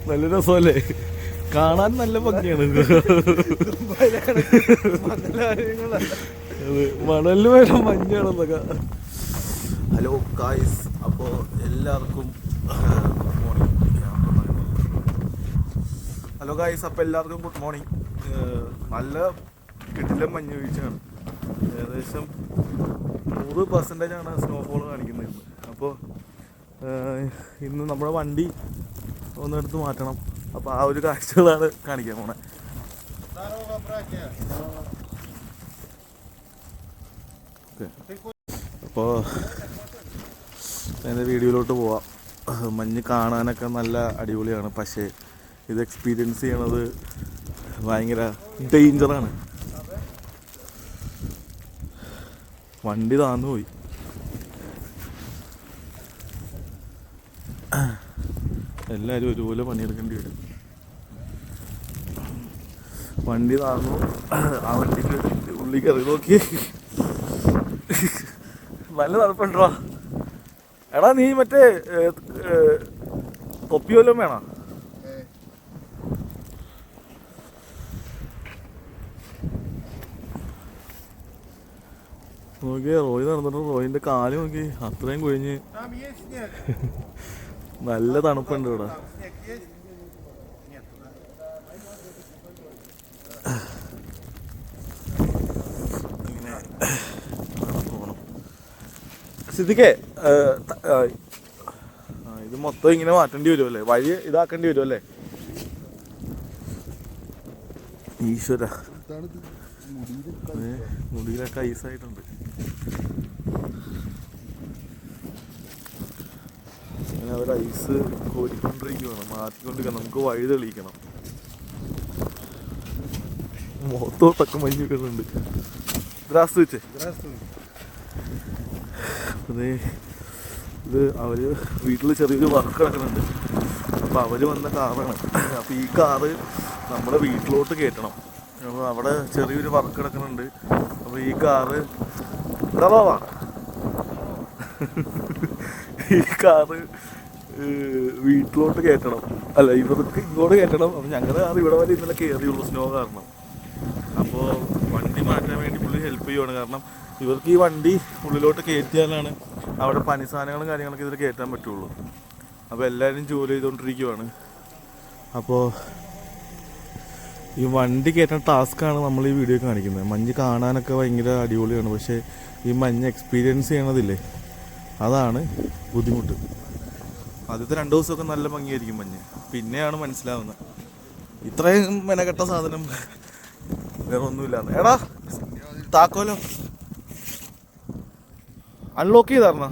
നല്ല രസമല്ലേ, കാണാൻ നല്ല ഭംഗിയാണ്. മണലിന് വേണം മഞ്ഞാണെന്നൊക്കെ. ഹലോ ഗായ്സ്, അപ്പോൾ എല്ലാവർക്കും ഗുഡ് മോർണിംഗ്. ഹലോ ഗായ്സ്, അപ്പോൾ എല്ലാവർക്കും ഗുഡ് മോർണിംഗ്. നല്ല കിടിലൻ മഞ്ഞ് വീഴ്ചയാണ്. ഏകദേശം 100% സ്നോഫോൾ കാണിക്കുന്നത് ഇന്ന്. അപ്പോൾ ഇന്ന് നമ്മുടെ വണ്ടി ഒന്നെടുത്ത് മാറ്റണം. അപ്പോൾ ആ ഒരു കാഴ്ചകളാണ് കാണിക്കാൻ പോണേ. അപ്പോൾ എൻ്റെ വീഡിയോയിലോട്ട് പോവാം. മഞ്ഞ് കാണാനൊക്കെ നല്ല അടിപൊളിയാണ്, പക്ഷേ ഇത് എക്സ്പീരിയൻസ് ചെയ്യണത് ഭയങ്കര ഡേഞ്ചറാണ്. വണ്ടി താന്നു പോയി. എല്ലാവരും ഒരുപോലെ പണിയെടുക്കേണ്ടി വരും. വണ്ടി താന്നു. ആ വണ്ടിക്ക് ഉള്ളിൽ കയറി നോക്കി, നല്ല തണുപ്പുണ്ടോ? എടാ നീ മറ്റേ തൊപ്പി വല്ലതും വേണം? നോക്കിയേ, റോയ് നടന്നിട്ട് റോയിൻ്റെ കാല് നോക്കി, അത്രയും കുഴിഞ്ഞ്. നല്ല തണുപ്പുണ്ട് ഇവിടെ. ഇങ്ങനെ പോകണം. സിദ്ദിഖേ, ഇത് മൊത്തം ഇങ്ങനെ മാറ്റേണ്ടി വരുമല്ലേ? വഴി ഇതാക്കേണ്ടി വരുമല്ലേ? ഈശ്വര, മുടിയിലൊക്കെ ഐസായിട്ടുണ്ട്. അങ്ങനെ അവർ ഐസ് കോരിക്കൊണ്ടിരിക്കുകയാണ്, മാറ്റിക്കൊണ്ടിരിക്കണം. നമുക്ക് വഴി തെളിയിക്കണം. മൊത്തോട്ടൊക്കെ മഞ്ഞ് കിട്ടുന്നുണ്ട്. ദ്രാസ്തുവെച്ചേ. അതെ, ഇത് അവർ വീട്ടിൽ ചെറിയൊരു വർക്ക് കിടക്കുന്നുണ്ട്. അപ്പോൾ അവർ വന്ന കാറാണ്. അപ്പോൾ ഈ കാറ് നമ്മുടെ വീട്ടിലോട്ട് കയറ്റണം. അപ്പോൾ അവിടെ ചെറിയൊരു വർക്ക് കിടക്കുന്നുണ്ട്. അപ്പോൾ ഈ കാറ് ഈ കാറ് വീട്ടിലോട്ട് കയറ്റണം. അല്ല, ഇവർക്ക് ഇങ്ങോട്ട് കയറ്റണം. അപ്പോൾ ഞങ്ങളുടെ കാറ് ഇവിടെ വരെ ഇന്നലെ കയറിയുള്ളൂ, സ്നോ കാരണം. അപ്പോൾ വണ്ടി മാറ്റാൻ വേണ്ടി പുള്ളി ഹെൽപ്പ് ചെയ്യുവാണ്. കാരണം ഇവർക്ക് ഈ വണ്ടി ഉള്ളിലോട്ട് കയറ്റിയാലാണ് അവിടെ പനി സാധനങ്ങളും കാര്യങ്ങളൊക്കെ ഇതിൽ കയറ്റാൻ പറ്റുള്ളൂ. അപ്പോൾ എല്ലാവരും ജോലി ചെയ്തുകൊണ്ടിരിക്കുവാണ്. അപ്പോൾ ഈ വണ്ടി കയറ്റുന്ന ടാസ്ക്കാണ് നമ്മൾ ഈ വീഡിയോ കാണിക്കുന്നത്. മഞ്ഞ് കാണാനൊക്കെ ഭയങ്കര അടിപൊളിയാണ്, പക്ഷേ ഈ മഞ്ഞ് എക്സ്പീരിയൻസ് ചെയ്യണതില്ലേ, അതാണ് ബുദ്ധിമുട്ട്. ആദ്യത്തെ 2 ദിവസമൊക്കെ നല്ല ഭംഗിയായിരിക്കും മഞ്ഞ്, പിന്നെയാണ് മനസ്സിലാവുന്നത് ഇത്രയും മെനക്കെട്ട സാധനം വേറെ ഒന്നുമില്ലാന്ന്. എടാ താക്കോലോ അൺലോക്ക് ചെയ്തായിരുന്ന?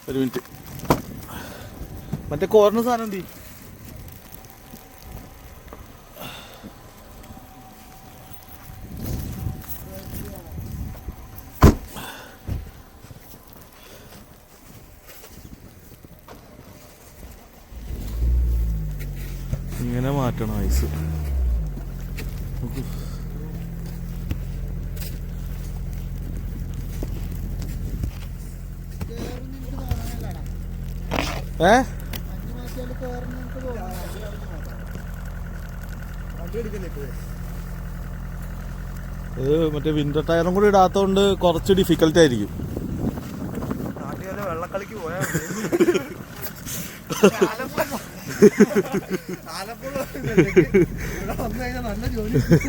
ഒരു മിനിറ്റ്, മറ്റേ കോർണർ സാധനം എന്തി? ഇങ്ങനെ മാറ്റണം ഐസ്. ഇത് മറ്റേ വിന്റർ ടയറും കൂടി ഇടാത്തോണ്ട് കുറച്ച് ഡിഫിക്കൽട്ട് ആയിരിക്കും. വെള്ളക്കളിക്ക് പോയാൽ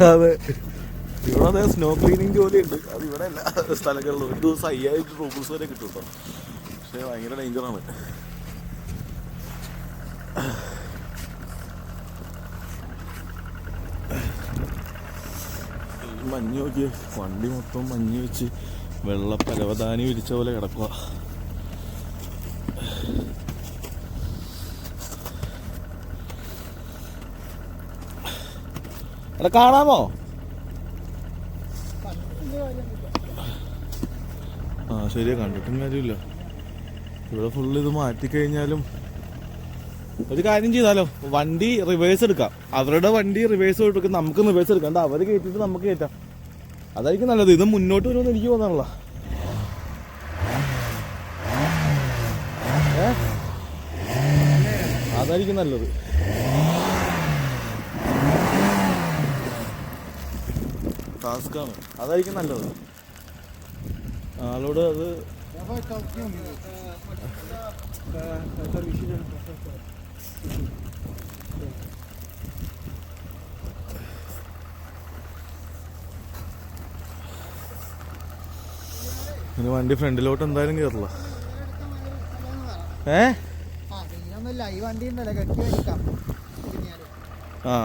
അതെ, ഇവിടെ അതെ സ്നോ ക്ലീനിങ് ജോലി ഉണ്ട്. അത് ഇവിടെ എല്ലാ സ്ഥലങ്ങളിലും ഒരു ദിവസം 5000 രൂപ വരെ കിട്ടും കേട്ടോ. പക്ഷെ ഭയങ്കര ഡേഞ്ചറാണ്. മഞ്ഞ് നോക്കിയേ, വണ്ടി മൊത്തം മഞ്ഞ് വെച്ച് വെള്ള പരവതാനി വിരിച്ച പോലെ കിടക്കുക. എടാ കാണാമോ? ശരിയാ, കണ്ടിട്ടും കാര്യമില്ല. ഇവിടെ ഫുള്ള് ഇത് മാറ്റിക്കഴിഞ്ഞാലും ഒരു കാര്യം ചെയ്താലോ, വണ്ടി റിവേഴ്സ് എടുക്കാം. അവരുടെ വണ്ടി റിവേഴ്സ് എടുക്കും, നമുക്ക് റിവേഴ്സ് എടുക്കാം. അവർ കയറ്റിട്ട് നമുക്ക് കയറ്റാം. അതായിരിക്കും നല്ലത്. ഇത് മുന്നോട്ട് വരുമെന്ന് എനിക്ക് തോന്നാനുള്ള. അതായിരിക്കും നല്ലത്. ടാസ്ക്കാണ്, അതായിരിക്കും നല്ലത്. ആളോട് അത് ഇനി വണ്ടി ഫ്രണ്ടിലോട്ട് എന്തായാലും കയറില്ല. ആ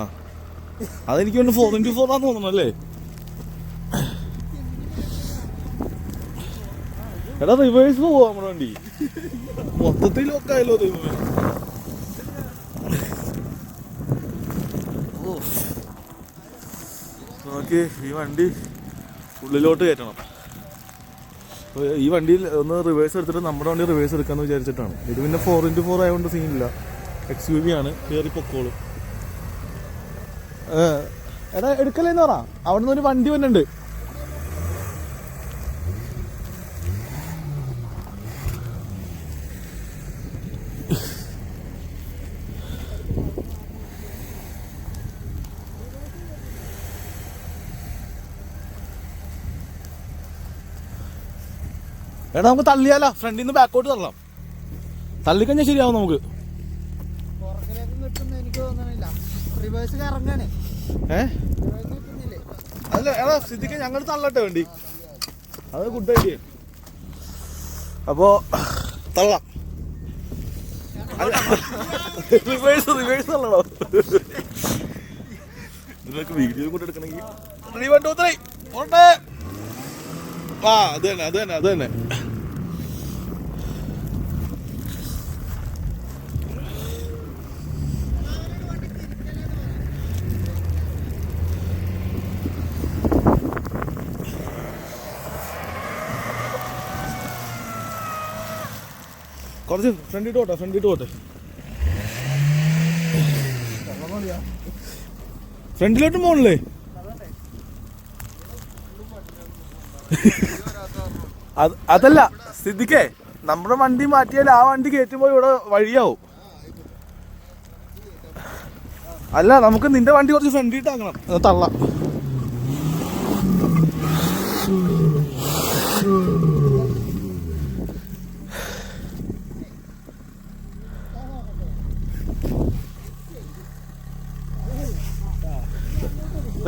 അതെനിക്ക് കൊണ്ട് 4x4 ആന്ന് തോന്നണം അല്ലേ? എടാ റിവേഴ്സ് പോവാ നമ്മുടെ വണ്ടി, മൊത്തത്തിൽ ലോക്കായല്ലോ ദൈവമേ. നോക്കി ഈ വണ്ടി ഉള്ളിലോട്ട് കയറ്റണം. ഈ വണ്ടിയിൽ ഒന്ന് റിവേഴ്സ് എടുത്തിട്ട് നമ്മുടെ വണ്ടി റിവേഴ്സ് എടുക്കാമെന്ന് വിചാരിച്ചിട്ടാണ്. ഇത് പിന്നെ 4x4 ആയതുകൊണ്ട് സീനില്ല. XUV ആണ്, കയറി പൊക്കോളും. എടാ എടുക്കലേന്ന് പറ, അവിടെ നിന്ന് ഒരു വണ്ടി വന്നുണ്ട്. എടാ നമുക്ക് തള്ളിയാലോ, ഫ്രണ്ടിൽ നിന്ന് ബാക്കോട്ട് തള്ളാം. തള്ളിക്കഴിഞ്ഞാൽ ശരിയാവും നമുക്ക്. അല്ല എടാ സ്ഥിതിക്ക് ഞങ്ങൾ തള്ളട്ടെ വണ്ടി, അത് ഗുഡ് ഐഡിയ. അപ്പോ തള്ളാം. റിവേഴ്സ് തള്ളണോ? നിങ്ങൾക്ക് വീഡിയോ കൂടെ എടുക്കണമെങ്കിൽ 3, 1, 2, 3 പോട്ടെ. ആ അത് തന്നെ. കുറച്ച് ഫ്രണ്ടിട്ട് പോട്ടെ. ഫ്രണ്ടിലോട്ട് പോകണല്ലേ? അതല്ല സ്ഥിതിക്കേ, നമ്മുടെ വണ്ടി മാറ്റിയാൽ ആ വണ്ടി കയറ്റുമ്പോൾ ഇവിടെ വഴിയാവും. അല്ല നമുക്ക് നിന്റെ വണ്ടി കുറച്ച് ഫ്രണ്ടിട്ടാക്കണം, തള്ളാം.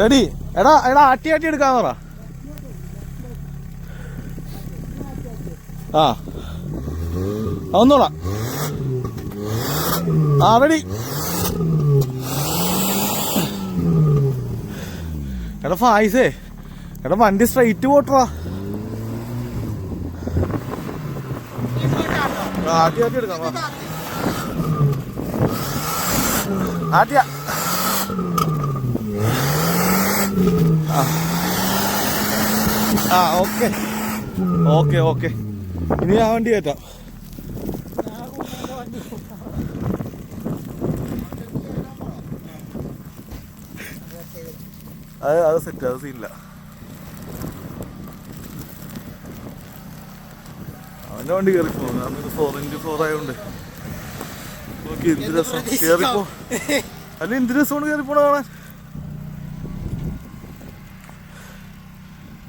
റെഡി? എടാ ആട്ടി എടുക്കാന്ന് പറ. ആ ഒന്നോളാം. ആ റെഡി. എടാ ഫായിസേ, എടാ വണ്ടി സ്ട്രൈറ്റ് പോട്ടറാ. ആട്ടി എടുക്കാം. ആട്ടിയ ഓക്കെ. ഇനി ആ വണ്ടി കയറ്റാം. അത് സെറ്റ്, അത് സീനില്ല. അവൻ്റെ വണ്ടി കയറി പോകും, കാരണം ഇത് 4x4 ആയതുകൊണ്ട്. നോക്കി എന്ത് രസം കയറിപ്പോ. അല്ല എന്ത് രസമാണ് കയറിപ്പോണ കാണാൻ.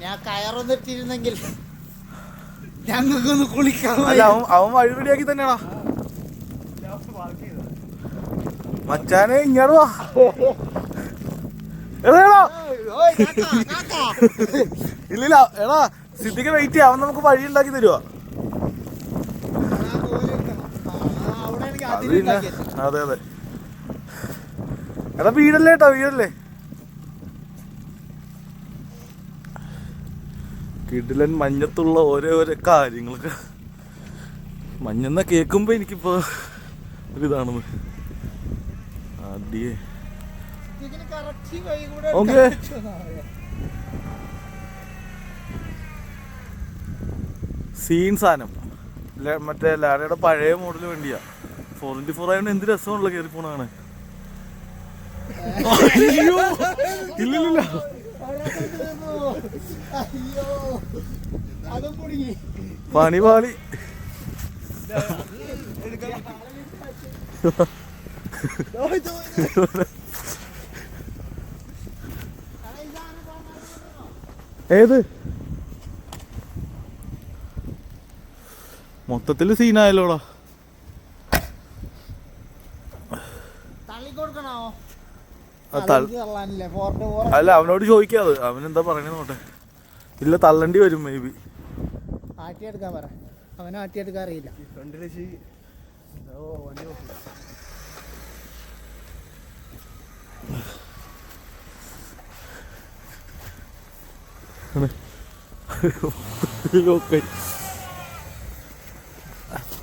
ഞാൻ കയറൊന്നിട്ടിരുന്നെങ്കിൽ ഞങ്ങൾക്കൊന്ന് കുളിക്കാം. അല്ല അവൻ വഴി റെഡിയാക്കി തന്നെയാണോ മച്ചാനെ? ഇങ്ങോട്ട് വാ. ഇല്ലില്ല എടാ സിദ്ധിക്ക് വെയിറ്റ് ചെയ്യാം, അവൻ നമുക്ക് വഴി ഉണ്ടാക്കി തരുവാ. അതെ എടാ വീടല്ലേ കേട്ടോ, വീടല്ലേ. കിടിലൻ മഞ്ഞത്തുള്ള ഓരോ കാര്യങ്ങളൊക്കെ. മഞ്ഞെന്ന കേൾക്കുമ്പോ എനിക്കിപ്പോ ഒരിതാണെന്ന്. അടിയേ ഓക്കെ. സീൻ സാധനം മറ്റേ ലാഡയുടെ പഴയ മോഡൽ വണ്ടിയാ. 4x4 ആയതുകൊണ്ട് എന്ത് രസമാണല്ലോ കയറി പോണാണ്. അയ്യോ ഇല്ലില്ല പണി പാളി. ഏത് മൊത്തത്തില് സീനായല്ലോടാ. അല്ല അവനോട് ചോദിക്കാതെ അവനെന്താ പറയണേ നോട്ടെ. ഇല്ല തള്ളണ്ടി വരും മേ ബി. ആട്ടിയെടുക്കാൻ പറ, അവനെ ആട്ടിയെടുക്കാൻ അറിയില്ല.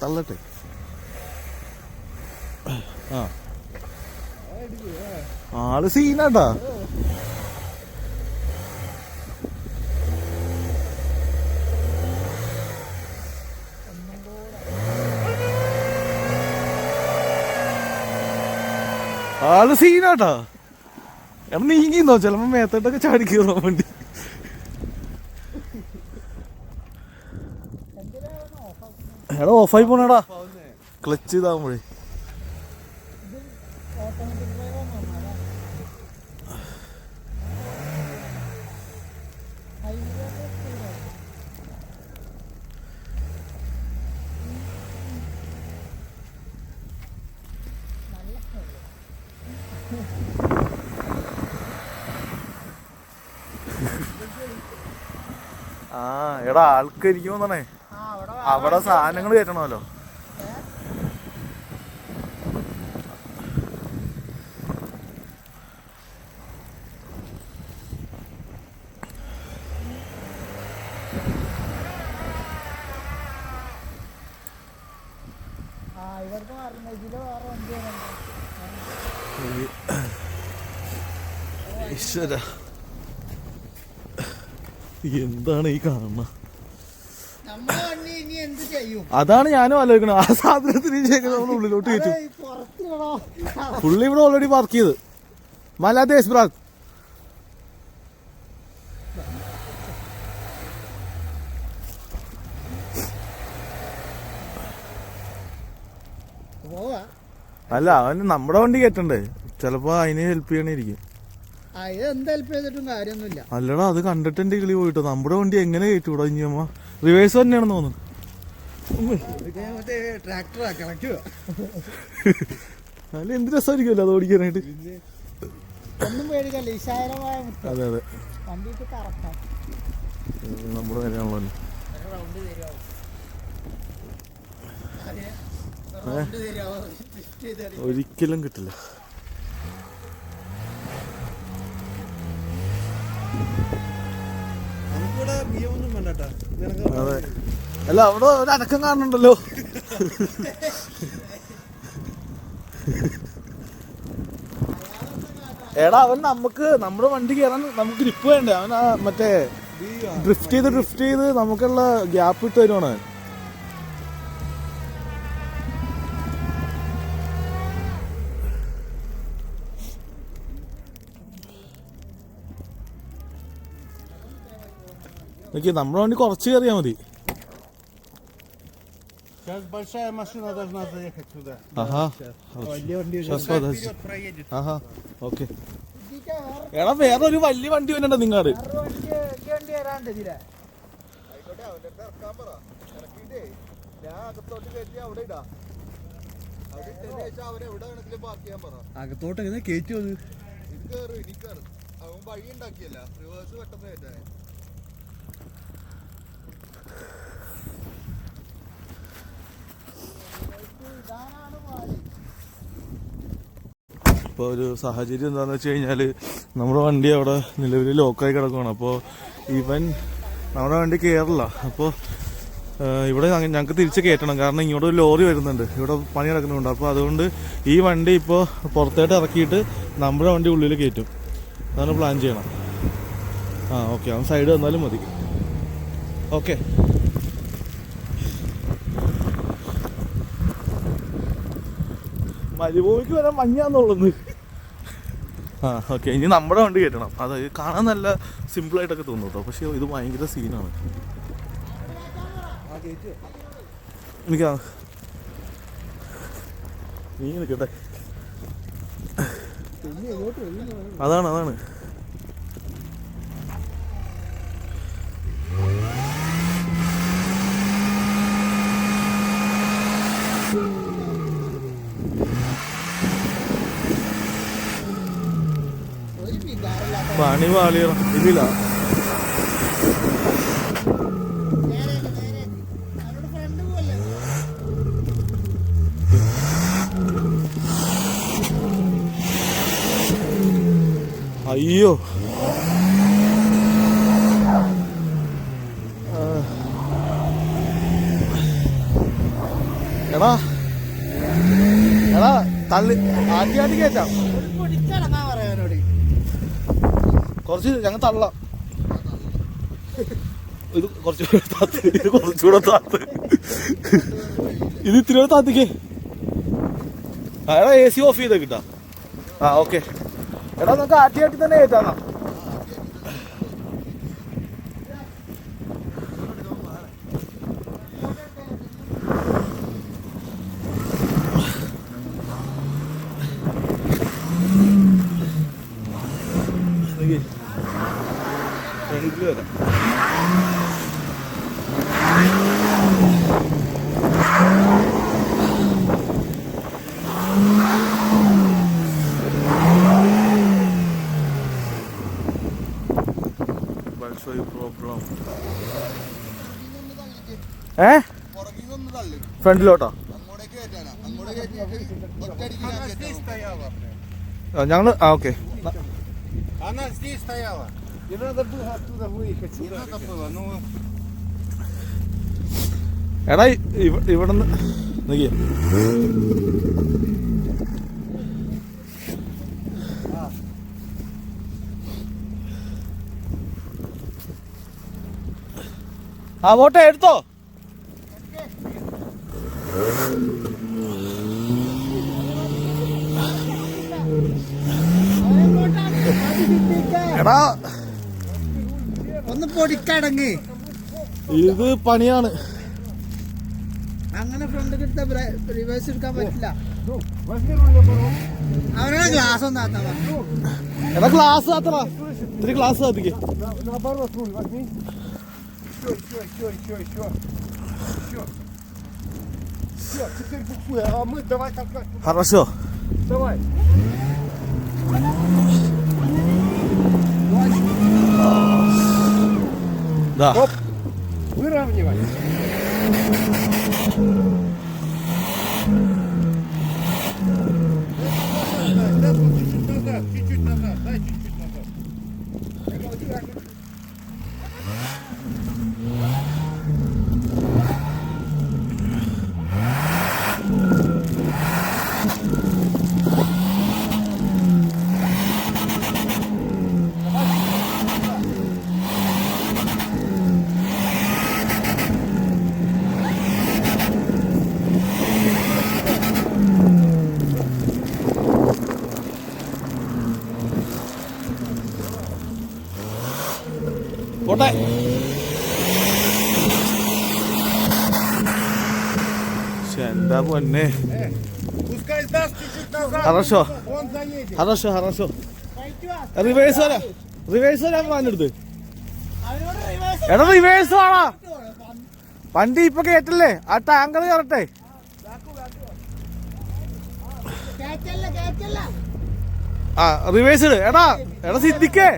തള്ളട്ടെ. ആ ആള് സീനാട്ടാ. ആള് സീനാട്ടാ. എടാ നീങ്ങിന്നോ ചിലപ്പോ മേത്തോട്ടൊക്കെ ചാടി കയറാൻ വേണ്ടി. എടാ ഓഫായി പോണേടാ ക്ലച്ച് ഇതാകുമ്പോഴേ. ആ എടാ ആൾക്കാരിക്കും തോന്നണേ അവിടെ സാധനങ്ങൾ കയറ്റണമല്ലോ. എന്താണ് ഈ കാണുന്ന? അതാണ് ഞാനും ആലോചിക്കണം. ആ സാധനത്തിന് നമ്മൾ ഉള്ളിലോട്ട് കയറ്റും. പുള്ളി ഇവിടെ ഓൾറെഡി പാർക്ക് ചെയ്ത് മലാദേശ് ബ്രാഗ്. അല്ല അവന് നമ്മുടെ വണ്ടി കയറ്റണ്ടേ, ചിലപ്പോ അതിനെ ഹെൽപ്പ് ചെയ്യണിരിക്കും. അല്ലടാ അത് കണ്ടിട്ട് എന്റെ കിളി പോയിട്ടോ. നമ്മുടെ വണ്ടി എങ്ങനെ കയറ്റൂടാ ഇനി അമ്മ? റിവേഴ്സ് തന്നെയാണെന്ന് തോന്നുന്നു. അല്ല എന്ത് രസമായിരിക്കുമല്ലോ അത് ഓടിക്കാനായിട്ട്. അതെ അതെ നമ്മുടെ നേരെയാണല്ലോ. ഒരിക്കലും കിട്ടില്ല. അതെ അല്ല അവിടെ ഒരു അനക്കം കാണുന്നുണ്ടല്ലോ. എടാ അവൻ നമുക്ക് നമ്മുടെ വണ്ടി കയറാൻ നമുക്ക് ഗ്രിപ്പ് വേണ്ടേ? അവൻ ആ മറ്റേ ഡ്രിഫ്റ്റ് ചെയ്ത് നമുക്കുള്ള ഗ്യാപ്പ് ഇട്ട് തരുവാണ്. നമ്മുടെ വണ്ടി കുറച്ച് കയറിയാ മതി. എടാ വേറൊരു വലിയ വണ്ടി വന്നിട്ടുണ്ട് നിങ്ങാട്. അകത്തോട്ട് എങ്ങനെ കയറ്റി വന്നു? വഴി ഉണ്ടാക്കിയല്ല റിവേഴ്സ് പെട്ടെന്ന് കയറ്റാൻ. ഇപ്പോൾ ഒരു സാഹചര്യം എന്താണെന്ന് വെച്ച് കഴിഞ്ഞാൽ നമ്മുടെ വണ്ടി അവിടെ നിലവിൽ ലോക്കായി കിടക്കുകയാണ്. അപ്പോൾ ഇവൻ നമ്മുടെ വണ്ടി കയറില്ല. അപ്പോൾ ഇവിടെ ഞങ്ങൾക്ക് തിരിച്ച് കയറ്റണം, കാരണം ഇങ്ങോട്ട് ഒരു ലോറി വരുന്നുണ്ട്, ഇവിടെ പണി നടക്കുന്നുണ്ട്. അപ്പോൾ അതുകൊണ്ട് ഈ വണ്ടി ഇപ്പോൾ പുറത്തോട്ട് ഇറക്കിയിട്ട് നമ്മുടെ വണ്ടി ഉള്ളിൽ കയറ്റും. അതാണ് പ്ലാൻ ചെയ്യണം. ആ ഓക്കെ, അവൻ സൈഡ് വന്നാലും മതി. ഓക്കെ മരുഭൂമിക്ക് വരാൻ മഞ്ഞാന്നുള്ളത്. ആ ഓക്കെ, ഇനി നമ്മുടെ വണ്ടി കയറ്റണം. അത് കാണാൻ നല്ല സിമ്പിളായിട്ടൊക്കെ തോന്നും കേട്ടോ, പക്ഷേ ഇത് ഭയങ്കര സീനാണ്. എനിക്ക് നീ നിൽക്കട്ടെ. അതാണ് പണി പാളിയണം ഇതില്ല. അയ്യോ എടാ തള്ളി ആദ്യം കയറ്റാം. കുറച്ച് ഞങ്ങൾ തള്ളാം. ഇത് കുറച്ചുകൂടെ താത്ത്, ഇത് ഇത്തിരി താത്തിക്കേ. എടാ AC ഓഫ് ചെയ്തേ കിട്ടാ. ആ ഓക്കെ എടാ, നമുക്ക് ആട്ടി തന്നെ കയറ്റാന്നാ. ഫ്രണ്ടിൽ വരാം. ഫ്രണ്ടിലോട്ടോ ഞങ്ങള് ഓക്കെ. എടാ ഇവിടുന്ന് നോക്കിയ ആ പോട്ടെ, എടുത്തോ. എടാ ഒന്ന് പൊടിക്കടങ്ങ്, ഇത് പണിയാണ്. അങ്ങനെ ഫ്രണ്ട് എടുത്ത റിവേഴ്സ് എടുക്കാൻ പറ്റില്ല. അവരുടെ ഗ്ലാസ് ഒന്ന് ആത്താ. എടാ ഗ്ലാസ് ആത്തടാ, ഇത്തിരി ഗ്ലാസ് ആത്തിക്ക്. Хорошо. Давай. Да. Оп. Выравнивай. Чуть-чуть назад, дай чуть-чуть назад. പോട്ടെ. എന്താ പൊന്നെ. Пускай даст чуть-чуть назад. Хорошо. Он заедет. Хорошо. റിവേഴ്സ് വരാം, റിവേഴ്സ് വരാൻ പ്ലാനെടുത്ത്. എടാ റിവേഴ്സ് വേണോ? വണ്ടി ഇപ്പൊ കേട്ടല്ലേ, ആ ടാങ്കർ കയറട്ടെ. ആ റിവേഴ്സ് ഇട്. എടാ സിദ്ദിഖേ,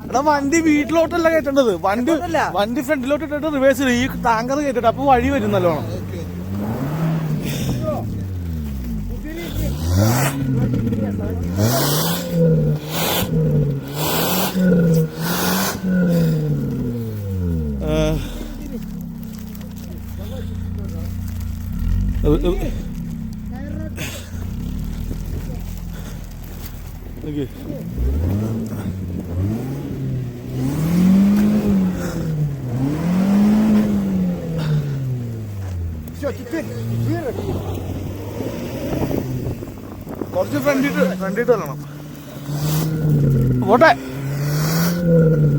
എടാ വണ്ടി വീട്ടിലോട്ടല്ല കയറ്റേണ്ടത്. വണ്ടി ഫ്രണ്ടിലോട്ട് ഇട്ടിട്ട് റിവേഴ്സ് ഇട്. ഈ ടാങ്കർ കയറ്റട്ടെ, അപ്പൊ വഴി വരും നല്ലോണം. Все, теперь выровняй. കുറച്ച് ഫ്രണ്ടിട്ട് തരണം. പോട്ടെ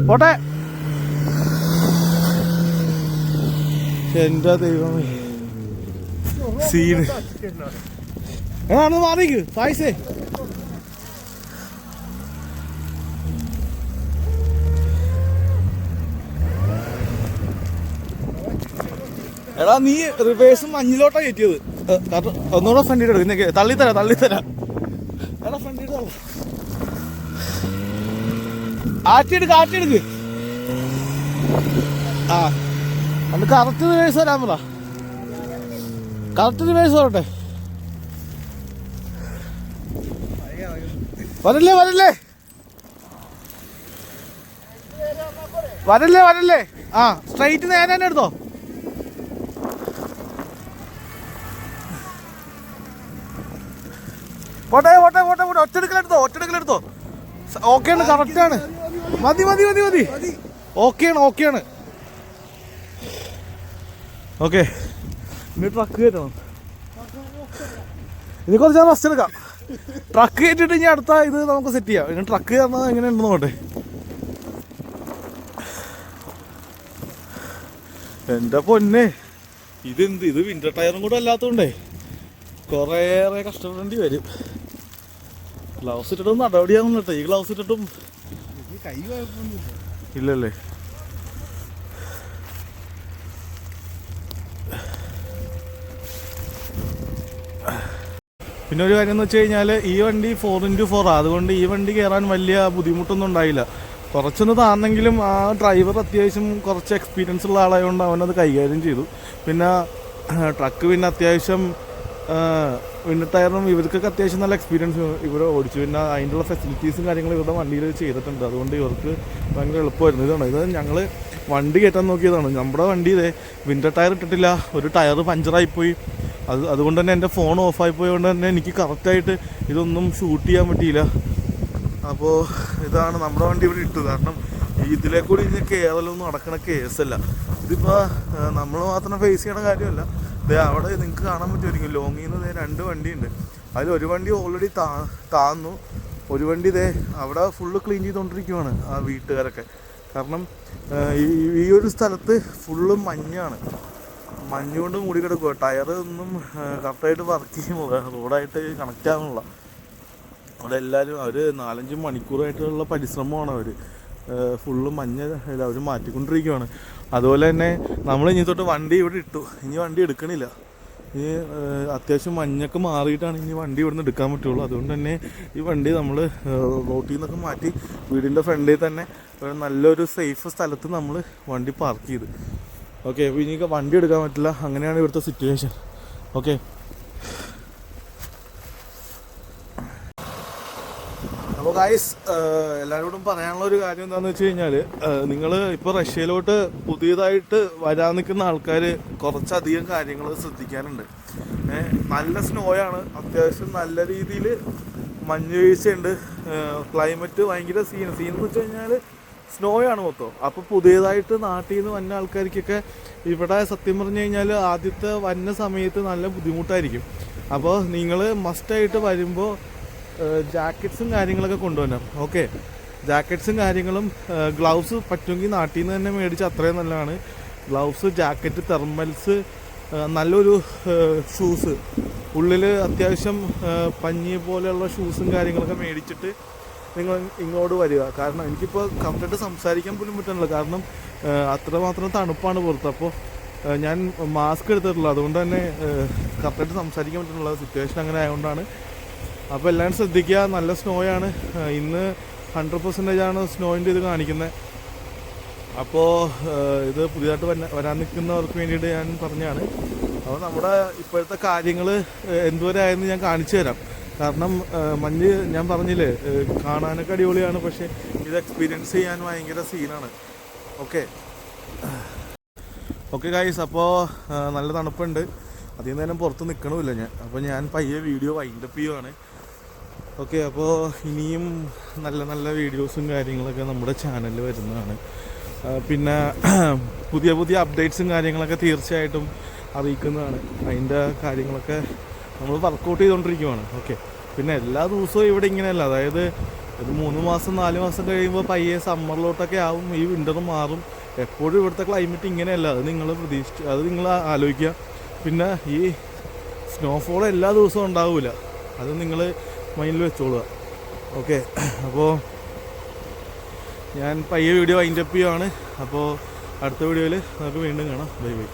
പോട്ടെ. എന്റെ ദൈവമേ സീന്. മാറിക്ക് പായസേ. എടാ നീ റിവേഴ്സും മഞ്ഞിലോട്ടാ കയറ്റിയത്. ഒന്നുകൂടെ ഫ്രണ്ടിട്ട് എടുക്കും. തള്ളിത്തരാം. എടാ ഫ്രണ്ടിട്ട് തരാം. ആറ്റിയെടുക്ക്. ആ അന്ന് കറക്റ്റ് റിവേഴ്സ് തരാൻ പറ. കറക്റ്റ് റിവേഴ്സ് വരട്ടെ. വരല്ലേ. ആ സ്ട്രൈറ്റ് നേരെ തന്നെ എടുത്തോ. പോട്ടെ. ഒറ്റെടുക്കലെടുത്തോ. ഓക്കെയാണ്, കറക്റ്റാണ്. മതി. ഓക്കെയാണ്. ഓക്കെ ഇനി ട്രക്ക് കയറ്റണം. ഇനി കുറച്ച് റെസ്റ്റ് എടുക്കാം. ട്രക്ക് കയറ്റിട്ട് ഇനി അടുത്ത ഇത് നമുക്ക് സെറ്റ് ചെയ്യാം. ഇനി ട്രക്ക് കയറുന്നത് എങ്ങനെ ഉണ്ടെന്ന് നോട്ടെ. എൻ്റെ പൊന്നെ, ഇത് വിന്റർ ടയറും കൂടെ അല്ലാത്തതുകൊണ്ടേ കുറേയേറെ കഷ്ടപ്പെടേണ്ടി വരും. ഗ്ലൗസ് ഇട്ടിട്ടും നടപടിയാകുന്നു കേട്ടോ. ഈ ഗ്ലൗസ് ഇട്ടിട്ടും കൈ കുഴപ്പമൊന്നുമില്ല. ഇല്ലല്ലേ. പിന്നെ ഒരു കാര്യം എന്ന് വെച്ച് കഴിഞ്ഞാൽ ഈ വണ്ടി 4x4 അതുകൊണ്ട് ഈ വണ്ടി കയറാൻ വലിയ ബുദ്ധിമുട്ടൊന്നും ഉണ്ടായില്ല. കുറച്ചൊന്ന് താന്നെങ്കിലും ആ ഡ്രൈവർ അത്യാവശ്യം കുറച്ച് എക്സ്പീരിയൻസ് ഉള്ള ആളായതുകൊണ്ട് അവനത് കൈകാര്യം ചെയ്തു. പിന്നെ ട്രക്ക് പിന്നെ അത്യാവശ്യം വിൻഡർ ടയറും ഇവർക്കൊക്കെ അത്യാവശ്യം നല്ല എക്സ്പീരിയൻസ് ഇവർ ഓടിച്ചു. പിന്നെ അതിൻ്റെ ഫെസിലിറ്റീസും കാര്യങ്ങളും ഇവരുടെ വണ്ടിയിൽ ചെയ്തിട്ടുണ്ട്. അതുകൊണ്ട് ഇവർക്ക് ഭയങ്കര എളുപ്പമായിരുന്നു. ഇത് ഞങ്ങൾ വണ്ടി കയറ്റാൻ നോക്കിയതാണ്. നമ്മുടെ വണ്ടി ഇതേ വിൻഡർ ടയർ ഇട്ടിട്ടില്ല. ഒരു ടയർ പഞ്ചറായിപ്പോയി. അതുകൊണ്ട് തന്നെ എൻ്റെ ഫോൺ ഓഫായിപ്പോയതുകൊണ്ട് തന്നെ എനിക്ക് കറക്റ്റായിട്ട് ഇതൊന്നും ഷൂട്ട് ചെയ്യാൻ പറ്റിയില്ല. അപ്പോൾ ഇതാണ് നമ്മുടെ വണ്ടി ഇവിടെ ഇട്ടു. കാരണം ഇതിലെ കൂടി ഇനി കേരളമൊന്നും നടക്കണ കേസല്ല. ഇതിപ്പോൾ നമ്മൾ മാത്രം ഫേസ് ചെയ്യണ കാര്യമല്ല. അവിടെ നിങ്ങൾക്ക് കാണാൻ പറ്റുമായിരിക്കും ലോങ്ങിൽ നിന്ന് 2 വണ്ടിയുണ്ട്. അതിലൊരു വണ്ടി ഓൾറെഡി താന്നു. ഒരു വണ്ടി അവിടെ ഫുള്ള് ക്ലീൻ ചെയ്തുകൊണ്ടിരിക്കുവാണ് ആ വീട്ടുകാരൊക്കെ. കാരണം ഈ ഒരു സ്ഥലത്ത് ഫുള്ള് മഞ്ഞാണ്. മഞ്ഞുകൊണ്ട് മൂടി കിടക്കുക. ടയർ ഒന്നും കറക്റ്റായിട്ട് വർക്ക് ചെയ്യുന്നില്ല, റോഡായിട്ട് കണക്റ്റ് ആവുന്നില്ല. അവിടെ എല്ലാവരും അവർ 4-5 മണിക്കൂറായിട്ടുള്ള പരിശ്രമമാണ്. അവർ ഫുള്ള് മഞ്ഞ അവർ മാറ്റിക്കൊണ്ടിരിക്കുകയാണ്. അതുപോലെ തന്നെ നമ്മൾ ഇനി തൊട്ട് വണ്ടി ഇവിടെ ഇട്ടു. ഇനി വണ്ടി എടുക്കണില്ല. ഇനി അത്യാവശ്യം മഞ്ഞൊക്കെ മാറിയിട്ടാണ് ഇനി വണ്ടി ഇവിടെ നിന്ന് എടുക്കാൻ പറ്റുള്ളൂ. അതുകൊണ്ട് തന്നെ ഈ വണ്ടി നമ്മൾ റോട്ടിൽ നിന്നൊക്കെ മാറ്റി വീടിൻ്റെ ഫ്രണ്ടിൽ തന്നെ നല്ലൊരു സേഫ് സ്ഥലത്ത് നമ്മൾ വണ്ടി പാർക്ക് ചെയ്ത്. ഓക്കെ, അപ്പോൾ ഇനി വണ്ടി എടുക്കാൻ പറ്റില്ല. അങ്ങനെയാണ് ഇവിടുത്തെ സിറ്റുവേഷൻ. ഓക്കെ, അപ്പോൾ ഗൈസ് എല്ലാവരോടും പറയാനുള്ള ഒരു കാര്യം എന്താണെന്ന് വെച്ച് കഴിഞ്ഞാൽ, നിങ്ങൾ ഇപ്പോൾ റഷ്യയിലോട്ട് പുതിയതായിട്ട് വരാൻ നിൽക്കുന്ന ആൾക്കാർ കുറച്ചധികം കാര്യങ്ങൾ ശ്രദ്ധിക്കാനുണ്ട്. നല്ല സ്നോയാണ്, അത്യാവശ്യം നല്ല രീതിയിൽ മഞ്ഞ് വീഴ്ചയുണ്ട്, ക്ലൈമറ്റ് ഭയങ്കര സീനെന്ന് വെച്ച് കഴിഞ്ഞാൽ സ്നോയാണ് മൊത്തം. അപ്പോൾ പുതിയതായിട്ട് നാട്ടിൽ നിന്ന് വന്ന ആൾക്കാർക്കൊക്കെ ഇവിടെ സത്യം പറഞ്ഞു കഴിഞ്ഞാൽ ആദ്യത്തെ വന്ന സമയത്ത് നല്ല ബുദ്ധിമുട്ടായിരിക്കും. അപ്പോൾ നിങ്ങൾ മസ്റ്റായിട്ട് വരുമ്പോൾ ജാക്കറ്റ്സും കാര്യങ്ങളൊക്കെ കൊണ്ടുവരണം. ഓക്കെ, ജാക്കറ്റ്സും കാര്യങ്ങളും ഗ്ലൗസ് പറ്റുമെങ്കിൽ നാട്ടിൽ നിന്ന് തന്നെ മേടിച്ച് അത്രയും നല്ലതാണ്. ഗ്ലൗസ്, ജാക്കറ്റ്, തെർമൽസ്, നല്ലൊരു ഷൂസ്, ഉള്ളിൽ അത്യാവശ്യം പഞ്ഞി പോലെയുള്ള ഷൂസും കാര്യങ്ങളൊക്കെ മേടിച്ചിട്ട് നിങ്ങൾ ഇങ്ങോട്ട് വരിക. കാരണം എനിക്കിപ്പോൾ കറക്റ്റായിട്ട് സംസാരിക്കാൻ പോലും പറ്റുന്നില്ല. കാരണം അത്രമാത്രം തണുപ്പാണ് പുറത്ത്. അപ്പോൾ ഞാൻ മാസ്ക് എടുത്തിട്ടുള്ളൂ. അതുകൊണ്ട് തന്നെ കറക്റ്റായിട്ട് സംസാരിക്കാൻ പറ്റുന്നില്ല. സിറ്റുവേഷൻ അങ്ങനെ ആയതുകൊണ്ടാണ്. അപ്പോൾ എല്ലാവരും ശ്രദ്ധിക്കുക. നല്ല സ്നോയാണ്. ഇന്ന് 100% സ്നോയിൻ്റെ ഇത് കാണിക്കുന്നത്. അപ്പോൾ ഇത് പുതിയതായിട്ട് വരാൻ നിൽക്കുന്നവർക്ക് വേണ്ടിയിട്ട് ഞാൻ പറഞ്ഞതാണ്. അപ്പോൾ നമ്മുടെ ഇപ്പോഴത്തെ കാര്യങ്ങൾ എന്തുവരെ ആയെന്ന് ഞാൻ കാണിച്ചു തരാം. കാരണം മഞ്ഞ് ഞാൻ പറഞ്ഞില്ലേ കാണാനൊക്കെ അടിപൊളിയാണ്, പക്ഷേ ഇത് എക്സ്പീരിയൻസ് ചെയ്യാൻ ഭയങ്കര സീനാണ്. ഓക്കെ ഗൈസ്, അപ്പോൾ നല്ല തണുപ്പുണ്ട്. അധികം നേരം പുറത്ത് നിൽക്കണമില്ല ഞാൻ. അപ്പോൾ ഞാൻ പയ്യെ വീഡിയോ വൈൻഡപ്പ് ചെയ്യുവാണ്. ഓക്കെ, അപ്പോൾ ഇനിയും നല്ല നല്ല വീഡിയോസും കാര്യങ്ങളൊക്കെ നമ്മുടെ ചാനലിൽ വരുന്നതാണ്. പിന്നെ പുതിയ പുതിയ അപ്ഡേറ്റ്സും കാര്യങ്ങളൊക്കെ തീർച്ചയായിട്ടും അറിയിക്കുന്നതാണ്. അതിൻ്റെ കാര്യങ്ങളൊക്കെ നമ്മൾ വർക്കൗട്ട് ചെയ്തുകൊണ്ടിരിക്കുകയാണ്. ഓക്കെ, പിന്നെ എല്ലാ ദിവസവും ഇവിടെ ഇങ്ങനെയല്ല, അതായത് ഒരു 3 മാസം 4 മാസം കഴിയുമ്പോൾ പയ്യെ സമ്മറിലോട്ടൊക്കെ ആവും, ഈ വിൻ്ററും മാറും. എപ്പോഴും ഇവിടുത്തെ ക്ലൈമറ്റ് ഇങ്ങനെയല്ല, അത് നിങ്ങൾ നിങ്ങൾ ആലോചിക്കുക. പിന്നെ ഈ സ്നോഫോൾ എല്ലാ ദിവസവും ഉണ്ടാവില്ല, അത് നിങ്ങൾ മൈൻഡിൽ വെച്ചോളുക. ഓക്കെ, അപ്പോൾ ഞാൻ പയ്യെ വീഡിയോ വൈൻഡപ്പ് ചെയ്യുകയാണ്. അപ്പോൾ അടുത്ത വീഡിയോയിൽ നമുക്ക് വീണ്ടും കാണാം. Bye bye.